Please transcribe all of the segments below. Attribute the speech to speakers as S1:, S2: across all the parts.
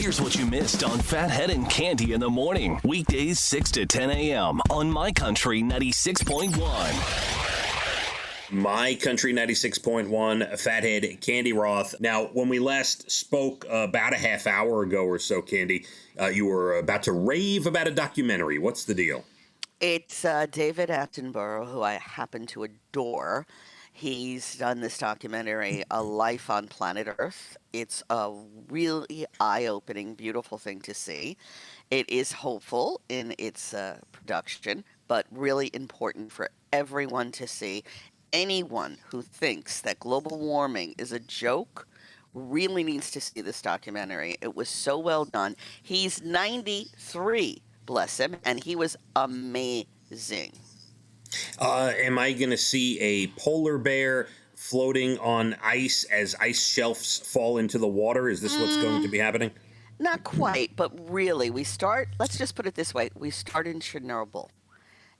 S1: Here's what you missed on Phathead and Cande in the morning. Weekdays 6 to 10 a.m. on My Country 96.1.
S2: My Country 96.1, Phathead, Cande Roth. Now, when we last spoke about a half hour ago or so, Cande, you were about to rave about a documentary. What's the deal?
S3: It's David Attenborough, who I happen to adore. He's done this documentary, A Life on Planet Earth. It's a really eye-opening, beautiful thing to see. It is hopeful in its production, but really important for everyone to see. Anyone who thinks that global warming is a joke really needs to see this documentary. It was so well done. He's 93, bless him, and he was amazing.
S2: Am I going to see a polar bear floating on ice as ice shelves fall into the water? Is this what's going to be happening?
S3: Not quite, but really, let's just put it this way. We start in Chernobyl,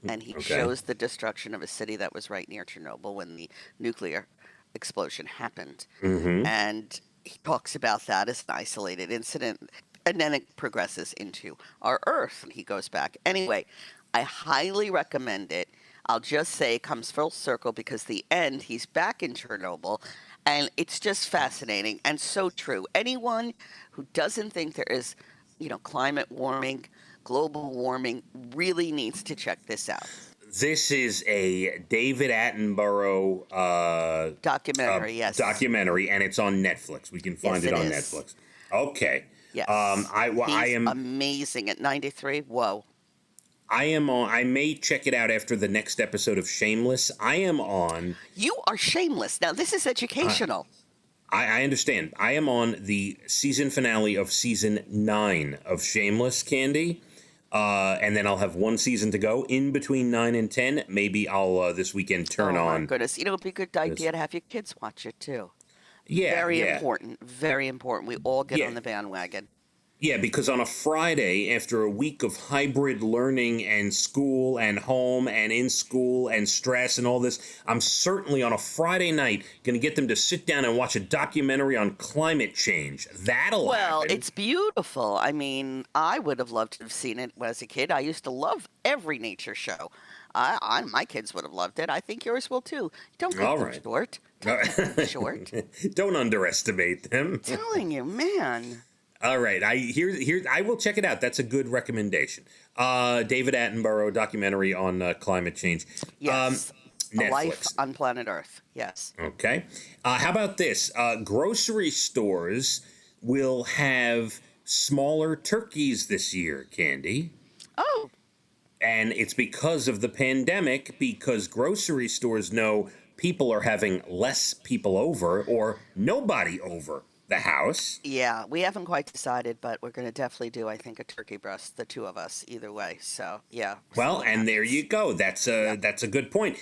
S3: and he shows the destruction of a city that was right near Chernobyl when the nuclear explosion happened. And he talks about that as an isolated incident, and then it progresses into our Earth, and he goes back. Anyway, I highly recommend it. I'll just say it comes full circle because the end, he's back in Chernobyl, and it's just fascinating and so true. Anyone who doesn't think there is, climate warming, global warming, really needs to check this out.
S2: This is a David Attenborough
S3: documentary, yes.
S2: Documentary, and it's on Netflix. We can find it on Netflix. Okay.
S3: Yes.
S2: I am
S3: amazing at 93. Whoa.
S2: I may check it out after the next episode of Shameless. I am on.
S3: You are shameless. Now, this is educational.
S2: I understand. I am on the season finale of season 9 of Shameless, Cande. And then I'll have one season to go. In between 9 and 10, maybe I'll this weekend turn on. Oh, my
S3: goodness. It'd be a good idea to have your kids watch it, too.
S2: Yeah.
S3: Very important. Very important. We all get on the bandwagon.
S2: Yeah, because on a Friday, after a week of hybrid learning and school and home and in school and stress and all this, I'm certainly on a Friday night going to get them to sit down and watch a documentary on climate change. That'll happen.
S3: Well, it's beautiful. I mean, I would have loved to have seen it as a kid. I used to love every nature show. My kids would have loved it. I think yours will, too. Don't cut them short. Don't cut them short.
S2: Don't underestimate them.
S3: I'm telling you, man.
S2: All right, I will check it out. That's a good recommendation. David Attenborough documentary on climate change.
S3: Yes,
S2: Netflix.
S3: A Life on Planet Earth. Yes.
S2: Okay. How about this? Grocery stores will have smaller turkeys this year, Cande.
S3: Oh.
S2: And it's because of the pandemic, because grocery stores know people are having less people over or nobody over the house.
S3: Yeah, we haven't quite decided, but we're going to definitely do, I think, a turkey breast, the two of us, either way. So, yeah.
S2: Well, and there you go. That's a good point.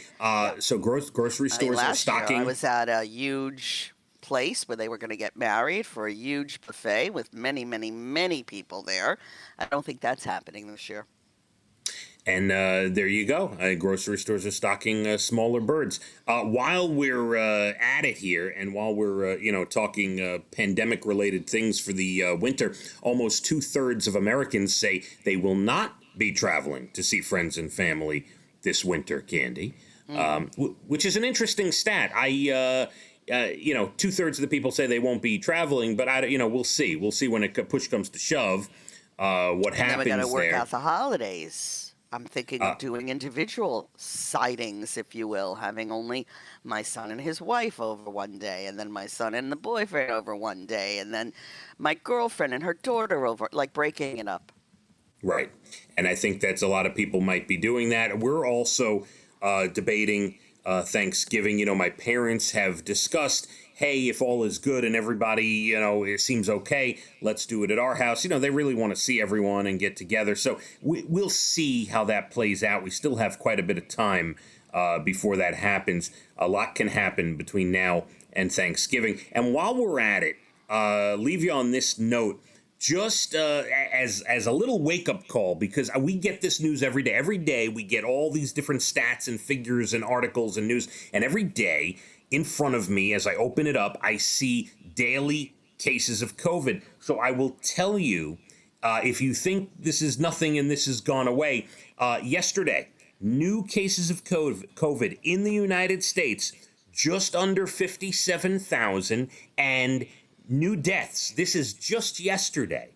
S2: So grocery stores are stocking.
S3: Year I was at a huge place where they were going to get married for a huge buffet with many, many, many people there. I don't think that's happening this year.
S2: And there you go. Grocery stores are stocking smaller birds. While we're at it here, and while we're talking pandemic-related things for the winter, almost 2/3 of Americans say they will not be traveling to see friends and family this winter, Cande, which is an interesting stat. 2/3 of the people say they won't be traveling, but we'll see. We'll see when push comes to shove. What happens there?
S3: Then we got to work out the holidays. I'm thinking of doing individual sightings, if you will, having only my son and his wife over one day, and then my son and the boyfriend over one day, and then my girlfriend and her daughter over, like breaking it up.
S2: Right. And I think that's a lot of people might be doing that. We're also debating Thanksgiving. My parents have discussed, hey, if all is good and everybody, it seems okay, let's do it at our house. They really want to see everyone and get together. So we'll see how that plays out. We still have quite a bit of time before that happens. A lot can happen between now and Thanksgiving. And while we're at it, leave you on this note. Just as a little wake-up call, because we get this news every day. Every day we get all these different stats and figures and articles and news. And every day in front of me, as I open it up, I see daily cases of COVID. So I will tell you, if you think this is nothing and this has gone away, yesterday, new cases of COVID in the United States, just under 57,000, and new deaths. This is just yesterday.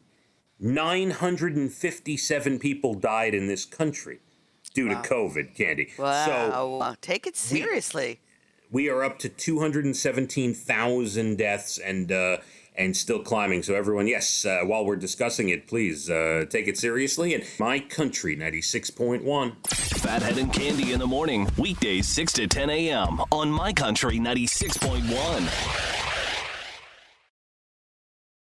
S2: 957 people died in this country due to COVID, Candy.
S3: Wow.
S2: So
S3: take it seriously.
S2: We are up to 217,000 deaths and still climbing. So everyone, yes, while we're discussing it, please take it seriously. And My Country 96.1.
S1: Phathead and Cande in the morning, weekdays 6 to 10 a.m. on My Country 96.1.